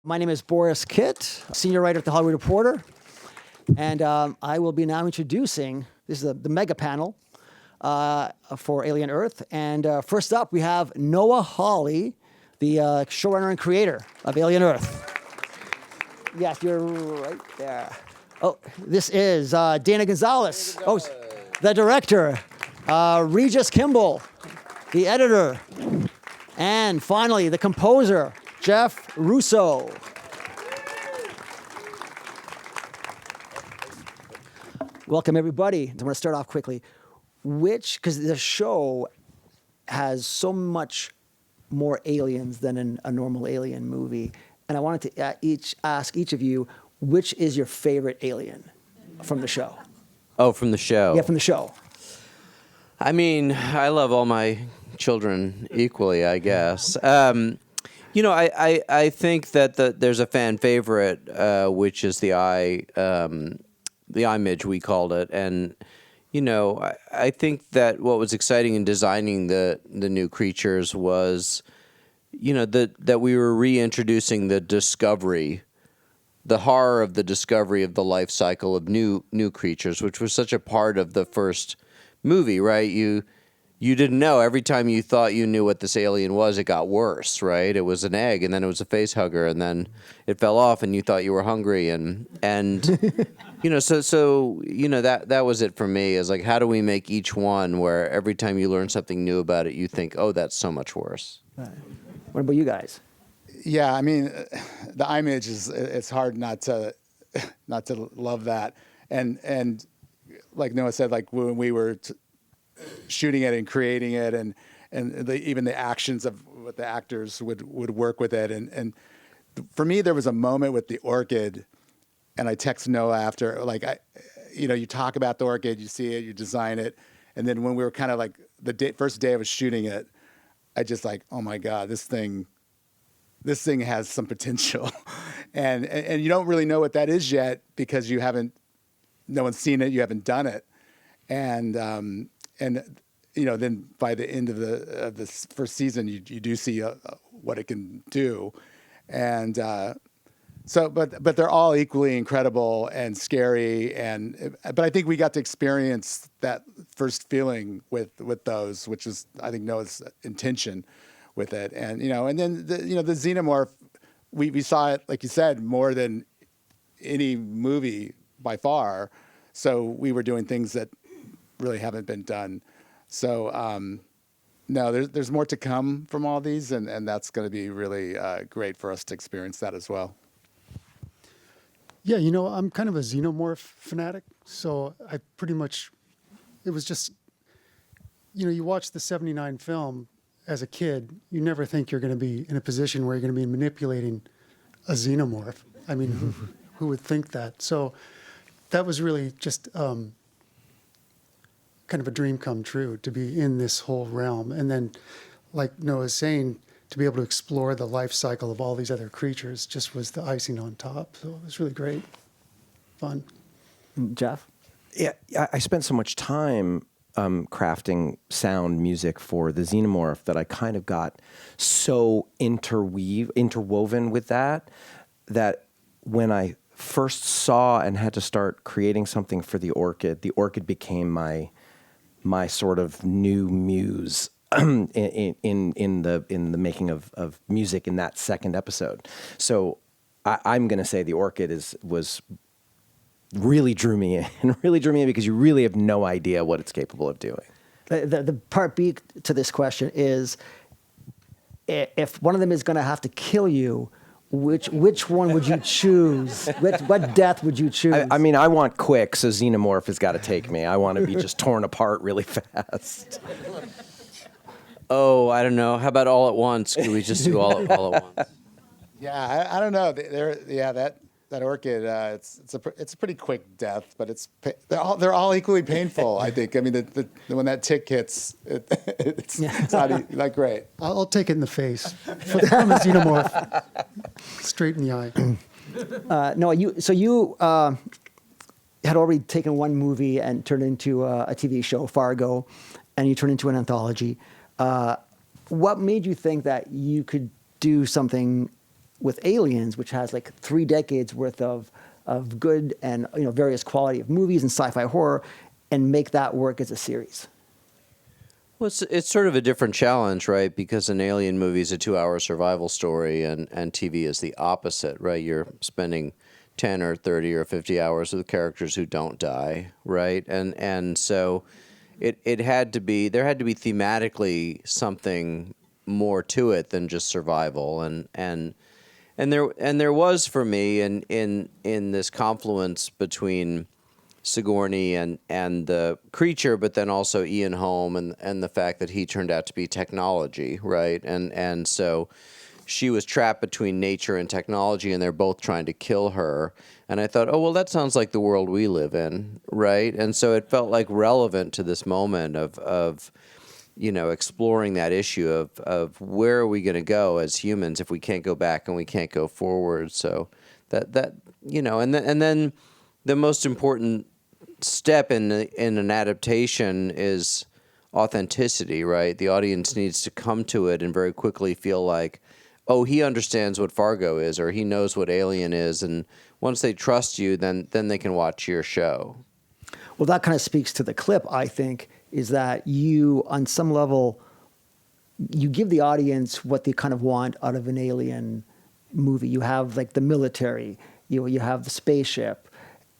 My name is Borys Kitt, senior writer at The Hollywood Reporter, and I will be now introducing, this is the mega panel for Alien Earth, and first up we have Noah Hawley, the showrunner and creator of Alien Earth. Yes, you're right there. Oh, this is Dana Gonzales, the director, Regis Kimble, the editor, and finally the composer, Jeff Russo. Welcome, everybody. I'm going to start off quickly. Because the show has so much more aliens than a normal alien movie, and I wanted to ask each of you, which is your favorite alien from the show? Oh, from the show? Yeah, from the show. I mean, I love all my children equally, I guess. I think that there's a fan favorite, which is the image, we called it. And, I think that what was exciting in designing the new creatures was, that we were reintroducing the discovery, the horror of the discovery of the life cycle of new creatures, which was such a part of the first movie, right? You didn't know. Every time you thought you knew what this alien was, it got worse, right? It was an egg, and then it was a face hugger, and then it fell off, and you thought you were hungry, and that was it for me. Is like, how do we make each one where every time you learn something new about it, you think, oh, that's so much worse. Right. What about you guys? Yeah, I mean, the image it's hard not to love that, and like Noah said, like when we were shooting it and creating it, and even the actions of what the actors would work with it, and for me there was a moment with the orchid, and I text Noah after, like, you talk about the orchid, you see it, you design it, and then when we were kind of like first day I was shooting it, I just like, oh my God, this thing has some potential, and you don't really know what that is yet because no one's seen it, you haven't done it, and then by the end of the first season, you do see what it can do, and but they're all equally incredible and scary, but I think we got to experience that first feeling with those, which is I think Noah's intention with it, and then the xenomorph, we saw it, like you said, more than any movie by far, so we were doing things that really haven't been done. So no, there's more to come from all these, and that's going to be really great for us to experience that as well. Yeah, I'm kind of a xenomorph fanatic, so I pretty much, it was just, you watch the 79 film as a kid, you never think you're going to be in a position where you're going to be manipulating a xenomorph. I mean, who would think that? So that was really just kind of a dream come true to be in this whole realm. And then, like Noah's saying, to be able to explore the life cycle of all these other creatures just was the icing on top. So it was really great. Fun. Jeff? Yeah, I spent so much time crafting sound music for the xenomorph that I kind of got so interwoven with that when I first saw and had to start creating something for the orchid became my sort of new muse in the making of music in that second episode. So I'm going to say the orchid was really drew me in because you really have no idea what it's capable of doing. The part B to this question is, if one of them is going to have to kill you, which one would you choose? What death would you choose? I mean, I want quick, so xenomorph has got to take me. I want to be just torn apart really fast. Oh, I don't know. How about all at once? Could we just do all at once? Yeah, I don't know. That orchid, it's a pretty quick death, but they're all equally painful. I think. I mean, when that tick hits, it's not great. I'll take it in the face. I'm a xenomorph. Straight in the eye. No, you had already taken one movie and turned into a TV show, Fargo, and you turned into an anthology. What made you think that you could do something with Aliens, which has like 3 decades worth of good and various quality of movies and sci-fi horror, and make that work as a series? Well, it's sort of a different challenge, right? Because an alien movie is a 2-hour survival story, and TV is the opposite, right? You're spending 10 or 30 or 50 hours with characters who don't die, right? And so there had to be thematically something more to it than just survival, and there was for me in this confluence between Sigourney and the creature, but then also Ian Holm and the fact that he turned out to be technology, right? And so she was trapped between nature and technology, and they're both trying to kill her. And I thought, oh, well, that sounds like the world we live in, right? And so it felt like relevant to this moment of exploring that issue of where are we going to go as humans if we can't go back and we can't go forward. So and then the most important step in an adaptation is authenticity, right? The audience needs to come to it and very quickly feel like, oh, he understands what Fargo is, or he knows what Alien is, and once they trust you, then they can watch your show. Well, that kind of speaks to the clip, I think, is that you, on some level, you give the audience what they kind of want out of an Alien movie. You have like the military, you have the spaceship,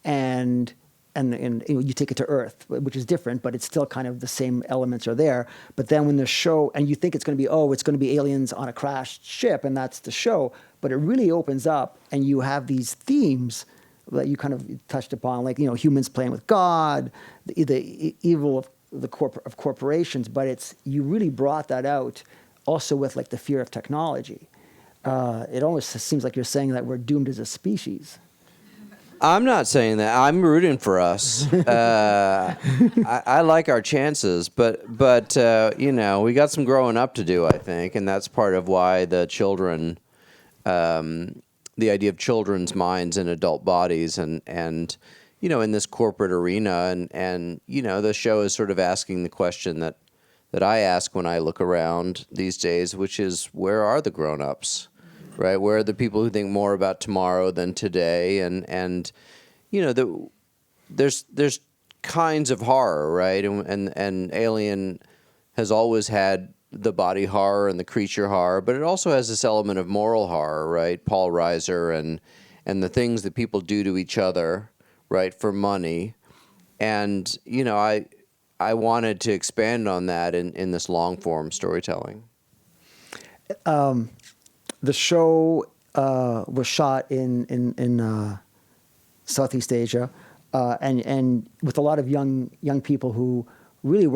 and you take it to Earth, which is different, but it's still kind of the same elements are there. But then when the show, and you think it's going to be aliens on a crashed ship, and that's the show, but it really opens up, and you have these themes that you kind of touched upon, like humans playing with God, the evil of corporations. But you really brought that out, also with like the fear of technology. It almost seems like you're saying that we're doomed as a species. I'm not saying that. I'm rooting for us. I like our chances, but we got some growing up to do, I think, and that's part of why the children, the idea of children's minds in adult bodies, and in this corporate arena, and the show is sort of asking the question that I ask when I look around these days, which is, where are the grown-ups? Right, where are the people who think more about tomorrow than today? And there's kinds of horror, right? And Alien has always had the body horror and the creature horror, but it also has this element of moral horror, right? Paul Reiser and the things that people do to each other, right, for money. And I wanted to expand on that in this long form storytelling. The show was shot in Southeast Asia, and with a lot of young people who really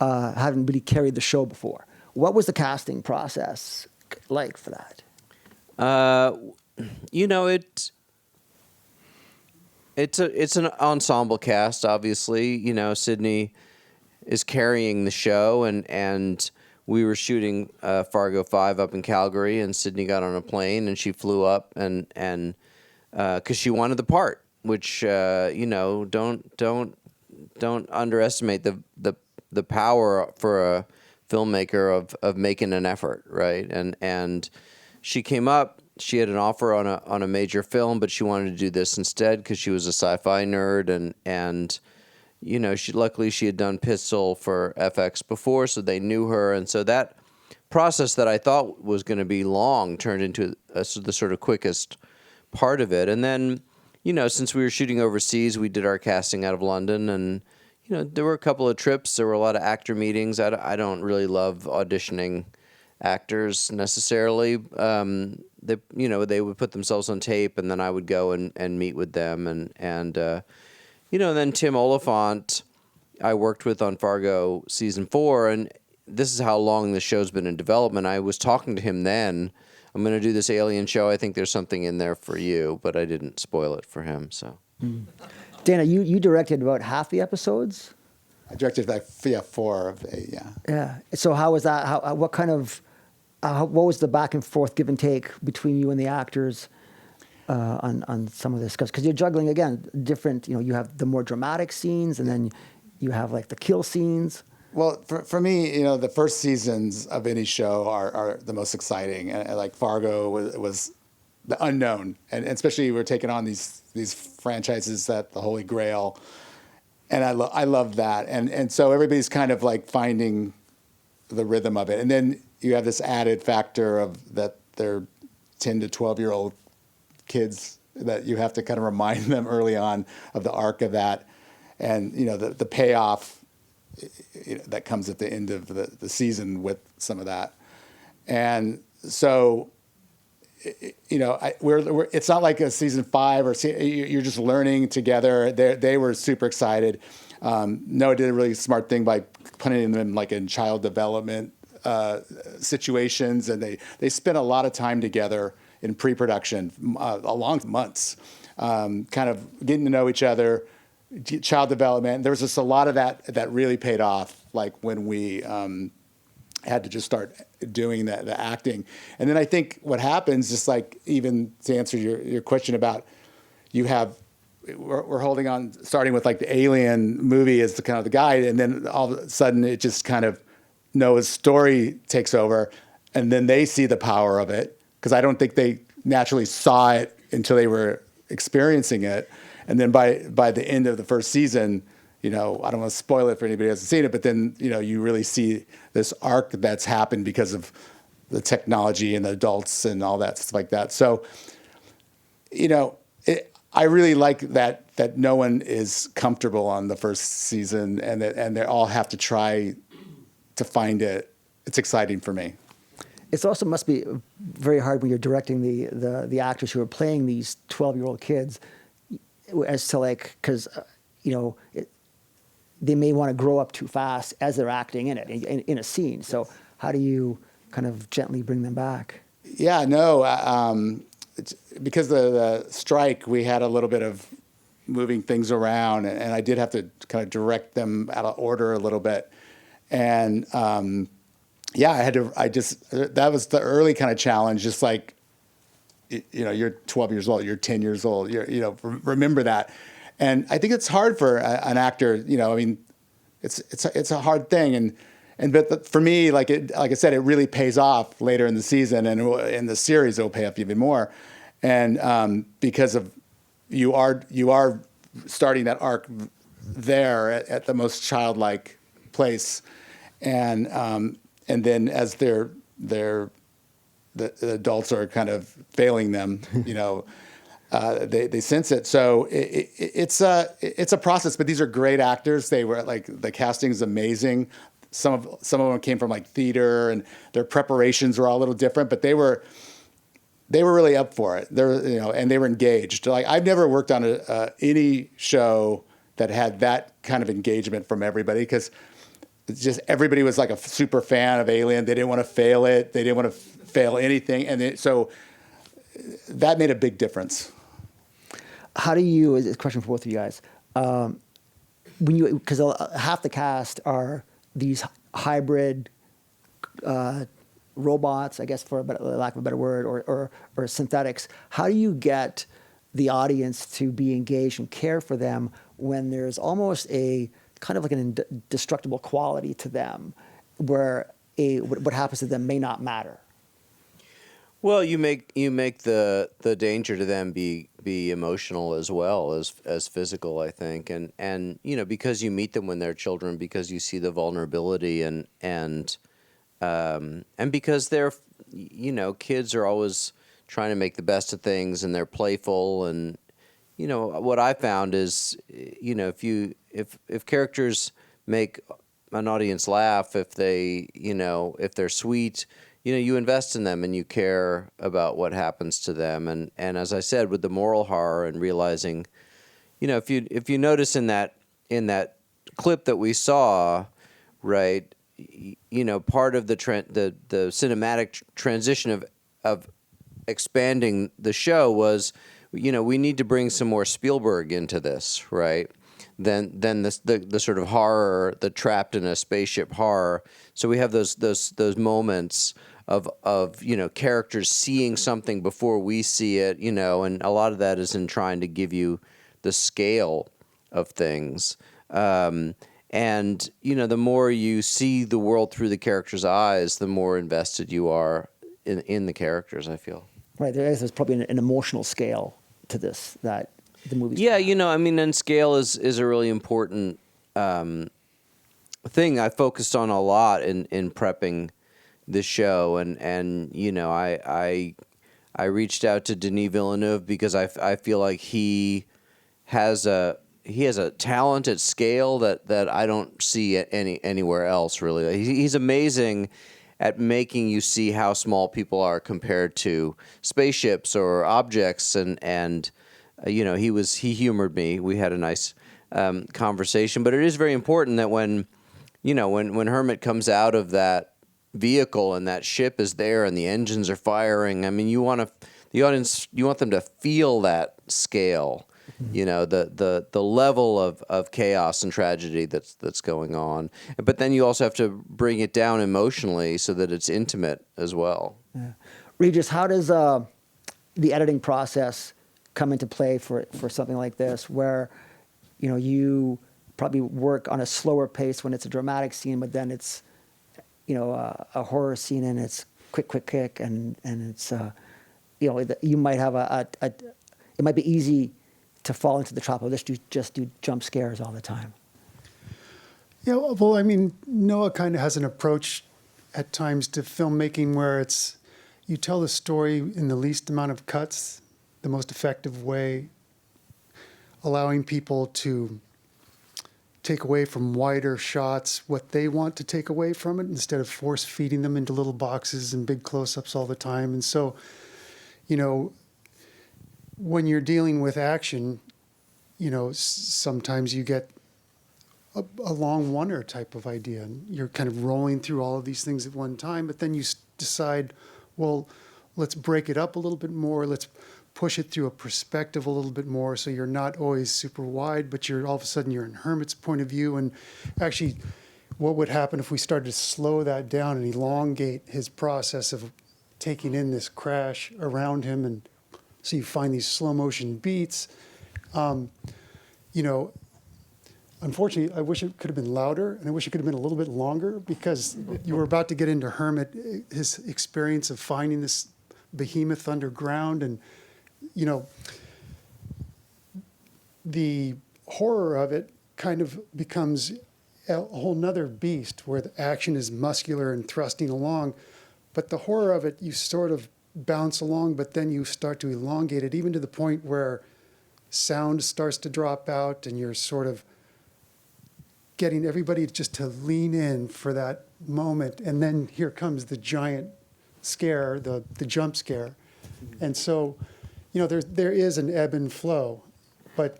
hadn't really carried the show before. What was the casting process like for that? It's an ensemble cast, obviously. Sydney is carrying the show, and we were shooting Fargo 5 up in Calgary, and Sydney got on a plane and she flew up and because she wanted the part, which don't underestimate the power for a filmmaker of making an effort, right? And she came up. She had an offer on a major film, but she wanted to do this instead because she was a sci-fi nerd, and luckily she had done Pistol for FX before, so they knew her. And so that process that I thought was going to be long turned into the sort of quickest part of it. And then, since we were shooting overseas, we did our casting out of London, and, there were a couple of trips. There were a lot of actor meetings. I don't really love auditioning actors necessarily. They would put themselves on tape, and then I would go and meet with them. And then Tim Oliphant, I worked with on Fargo season 4, and this is how long the show's been in development. I was talking to him then. I'm going to do this Alien show. I think there's something in there for you, but I didn't spoil it for him. So, Dana, you directed about half the episodes. I directed like 4 of 8. Yeah. Yeah. So how was that? What was the back and forth give and take between you and the actors? On some of this, because you're juggling again different. You have the more dramatic scenes, and then you have like the kill scenes. Well, for me, the first seasons of any show are the most exciting, and like Fargo was the unknown, and especially we're taking on these franchises that the Holy Grail, and I love that, and so everybody's kind of like finding the rhythm of it, and then you have this added factor of that they're 10 to 12-year-old kids that you have to kind of remind them early on of the arc of that, and the payoff that comes at the end of the season with some of that. And so, it's not like a season 5 or you're just learning together. They were super excited. Noah did a really smart thing by putting them like in child development situations, and they spent a lot of time together in pre-production, along months, kind of getting to know each other, child development. There was just a lot of that really paid off, like when we had to just start doing the acting. And then I think what happens, just like even to answer your question about, we're holding on, starting with like the Alien movie as the kind of the guide, and then all of a sudden it just kind of Noah's story takes over, and then they see the power of it, because I don't think they naturally saw it until they were experiencing it. And then by the end of the first season, I don't want to spoil it for anybody who hasn't seen it, but then, you really see this arc that's happened because of the technology and the adults and all that stuff like that. So, I really like that no one is comfortable on the first season, and they all have to try to find it. It's exciting for me. It also must be very hard when you're directing the actors who are playing these 12-year-old kids, as to because they may want to grow up too fast as they're acting in it in a scene. So how do you kind of gently bring them back? Yeah, no, because of the strike, we had a little bit of moving things around, and I did have to kind of direct them out of order a little bit, and that was the early kind of challenge, just like, you're 12 years old, you're 10 years old, remember that. And I think it's hard for an actor, it's a hard thing. But for me, like I said, it really pays off later in the season, and in the series, it'll pay off even more. And because of, you are starting that arc there at the most childlike place. And then as the adults are kind of failing them, they sense it. So it's a process, but these are great actors. They were the casting is amazing. Some of them came from like theater, and their preparations were all a little different, but they were really up for it. And they were engaged. Like, I've never worked on any show that had that kind of engagement from everybody, because it's just everybody was like a super fan of Alien. They didn't want to fail it. They didn't want to fail anything. And so that made a big difference. How do you, it's a question for both of you guys, because half the cast are these hybrid robots, I guess, for lack of a better word, or synthetics. How do you get the audience to be engaged and care for them when there's almost a kind of like an indestructible quality to them, where what happens to them may not matter? Well, you make the danger to them be emotional as well as physical, I think, and because you meet them when they're children, because you see the vulnerability, and because they're kids are always trying to make the best of things, and they're playful, and what I found is if characters make an audience laugh, if they're sweet, you invest in them and you care about what happens to them. And as I said, with the moral horror and realizing, if you notice in that clip that we saw, right, part of the cinematic transition of expanding the show was, we need to bring some more Spielberg into this, right? Than the sort of horror, the trapped in a spaceship horror. So we have those moments of characters seeing something before we see it, and a lot of that is in trying to give you the scale of things. And the more you see the world through the character's eyes, the more invested you are in the characters, I feel. Right, there's probably an emotional scale to this that the movie. Yeah, and scale is a really important thing I focused on a lot in prepping the show, and I reached out to Denis Villeneuve because I feel like he has a talent at scale that I don't see anywhere else really. He's amazing at making you see how small people are compared to spaceships or objects, and he humored me. We had a nice conversation, but it is very important that when Hermit comes out of that vehicle and that ship is there and the engines are firing, I mean, the audience, you want them to feel that scale, the level of chaos and tragedy that's going on. But then you also have to bring it down emotionally so that it's intimate as well. Yeah. Regis, how does the editing process come into play for something like this, where you probably work on a slower pace when it's a dramatic scene, but then it's a horror scene and it's quick, and it's you might have it might be easy to fall into the trap of just do jump scares all the time. Yeah, well, I mean, Noah kind of has an approach at times to filmmaking where it's you tell the story in the least amount of cuts, the most effective way, allowing people to take away from wider shots what they want to take away from it instead of force feeding them into little boxes and big close-ups all the time. And so, when you're dealing with action, sometimes you get a long wonder type of idea, and you're kind of rolling through all of these things at one time, but then you decide, well, let's break it up a little bit more, let's push it through a perspective a little bit more, so you're not always super wide, but all of a sudden you're in Hermit's point of view. And actually, what would happen if we started to slow that down and elongate his process of taking in this crash around him, and so you find these slow motion beats. Unfortunately, I wish it could have been louder, and I wish it could have been a little bit longer, because you were about to get into Hermit, his experience of finding this behemoth underground, and the horror of it kind of becomes a whole nother beast where the action is muscular and thrusting along, but the horror of it, you sort of bounce along, but then you start to elongate it, even to the point where sound starts to drop out, and you're sort of getting everybody just to lean in for that moment, and then here comes the giant scare, the jump scare. And so, there is an ebb and flow, but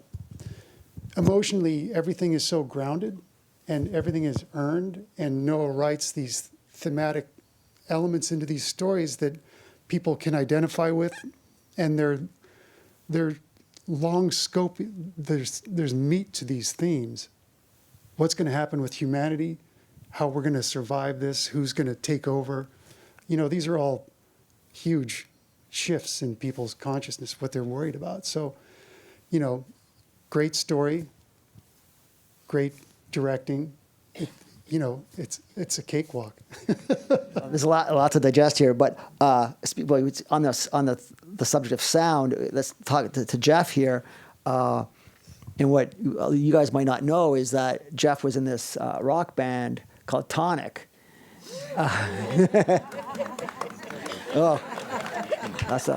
emotionally everything is so grounded and everything is earned, and Noah writes these thematic elements into these stories that people can identify with, and they're long scope. There's meat to these themes. What's going to happen with humanity? How we're going to survive this? Who's going to take over? These are all huge shifts in people's consciousness, what they're worried about. So, great story, great directing. It's a cakewalk. There's a lot to digest here, but on the subject of sound, let's talk to Jeff here. And what you guys might not know is that Jeff was in this rock band called Tonic.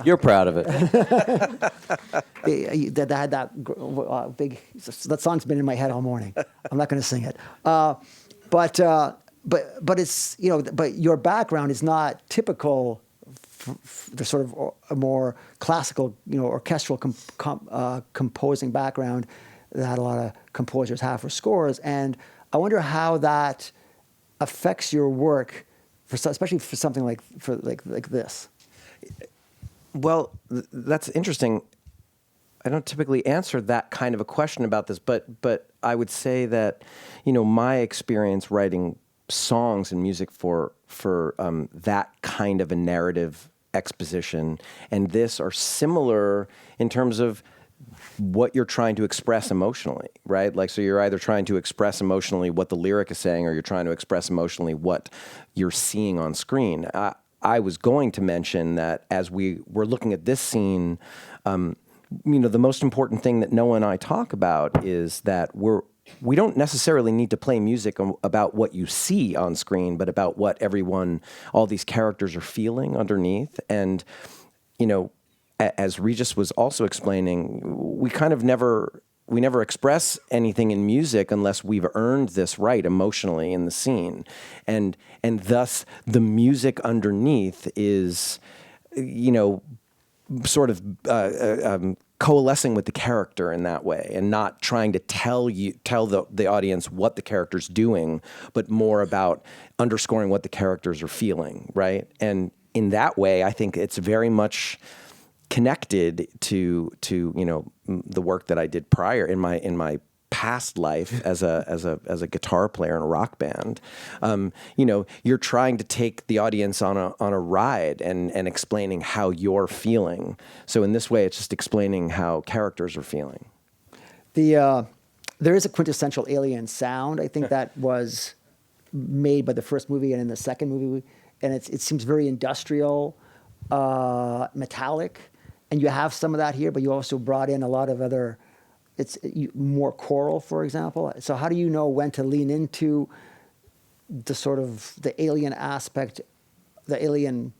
You're proud of it. That had that big. That song's been in my head all morning. I'm not going to sing it. But it's but your background is not typical. The sort of a more classical, orchestral composing background that a lot of composers have for scores, and I wonder how that affects your work, especially for something like this. Well, that's interesting. I don't typically answer that kind of a question about this, but I would say that, my experience writing songs and music for that kind of a narrative exposition and this are similar in terms of what you're trying to express emotionally, right? Like, so you're either trying to express emotionally what the lyric is saying, or you're trying to express emotionally what you're seeing on screen. I was going to mention that as we were looking at this scene, the most important thing that Noah and I talk about is that we don't necessarily need to play music about what you see on screen, but about what all these characters are feeling underneath. And, as Regis was also explaining, we never express anything in music unless we've earned this right emotionally in the scene. And thus the music underneath is, sort of coalescing with the character in that way, and not trying to tell the audience what the character's doing, but more about underscoring what the characters are feeling, right? And in that way, I think it's very much connected to the work that I did prior in my past life as a guitar player in a rock band. You're trying to take the audience on a ride and explaining how you're feeling. So in this way, it's just explaining how characters are feeling. There is a quintessential Alien sound. I think that was made by the first movie and in the second movie, and it seems very industrial, metallic, and you have some of that here, but you also brought in a lot of other. It's more choral, for example. So how do you know when to lean into the sort of the alien aspect, the alien,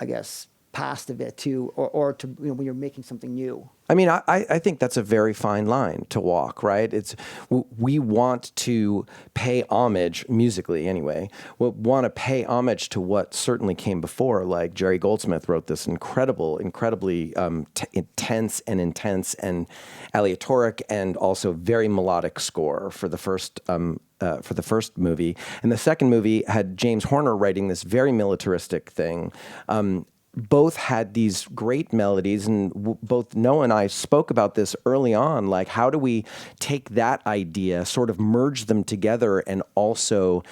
I guess, past of it too, or to when you're making something new? I mean, I think that's a very fine line to walk, right? We want to pay homage, musically anyway, we want to pay homage to what certainly came before. Like Jerry Goldsmith wrote this incredibly intense and aleatoric and also very melodic score for the first movie. And the second movie had James Horner writing this very militaristic thing. Both had these great melodies, and both Noah and I spoke about this early on, like how do we take that idea, sort of merge them together, and also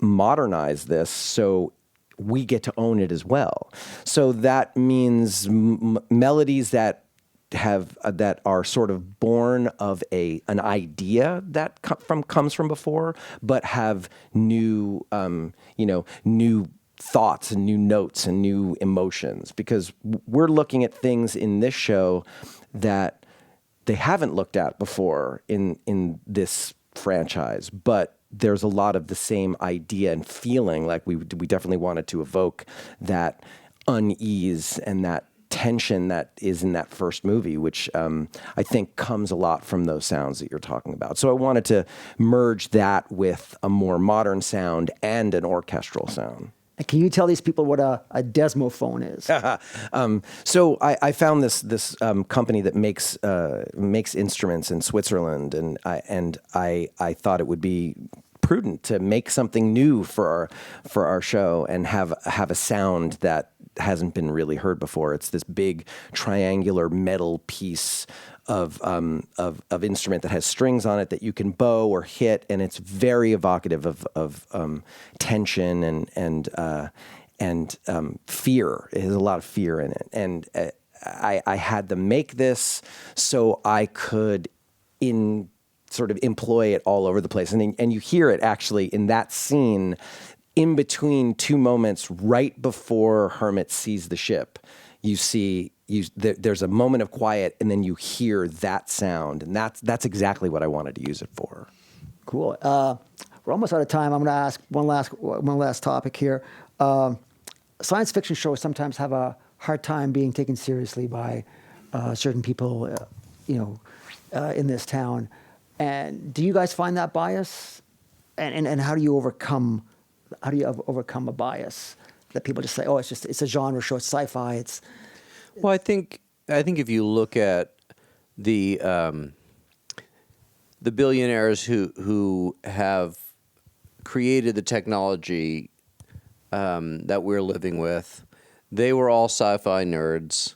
modernize this so we get to own it as well. So that means melodies that are sort of born of an idea that comes from before, but have new thoughts and new notes and new emotions, because we're looking at things in this show that they haven't looked at before in this franchise, but there's a lot of the same idea and feeling. Like we definitely wanted to evoke that unease and that tension that is in that first movie, which I think comes a lot from those sounds that you're talking about. So I wanted to merge that with a more modern sound and an orchestral sound. Can you tell these people what a desmophone is? So I found this company that makes instruments in Switzerland, and I thought it would be prudent to make something new for our show and have a sound that hasn't been really heard before. It's this big triangular metal piece of instrument that has strings on it that you can bow or hit, and it's very evocative of tension and fear. It has a lot of fear in it, and I had them make this so I could sort of employ it all over the place, and you hear it actually in that scene. In between two moments, right before Hermit sees the ship, there's a moment of quiet, and then you hear that sound, and that's exactly what I wanted to use it for. Cool. We're almost out of time. I'm going to ask one last topic here. Science fiction shows sometimes have a hard time being taken seriously by certain people, in this town. And do you guys find that bias? And how do you overcome? How do you overcome a bias that people just say, "Oh, it's a genre show, it's sci-fi"? Well, I think if you look at the billionaires who have created the technology that we're living with, they were all sci-fi nerds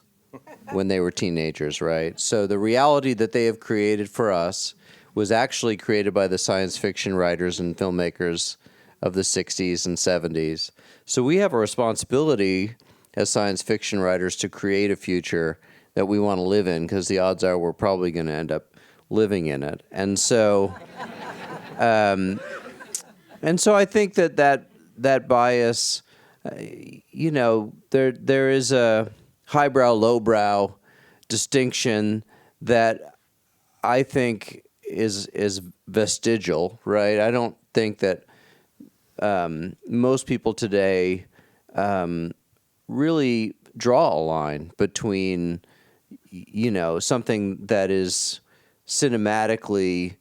when they were teenagers, right? So the reality that they have created for us was actually created by the science fiction writers and filmmakers of the 60s and 70s. So we have a responsibility as science fiction writers to create a future that we want to live in, because the odds are we're probably going to end up living in it. And so, I think that bias, there is a highbrow, lowbrow distinction that I think is vestigial, right? I don't think that most people today really draw a line between, something that is cinematically,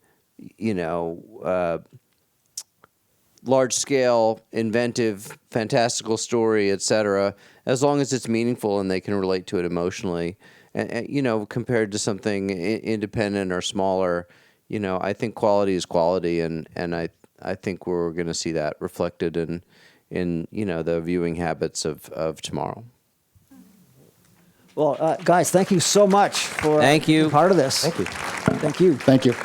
large scale, inventive, fantastical story, etc., as long as it's meaningful and they can relate to it emotionally. And compared to something independent or smaller, I think quality is quality, and I think we're going to see that reflected in the viewing habits of tomorrow. Well, guys, thank you so much for Thank you. being part of this. Thank you. Thank you. Thank you.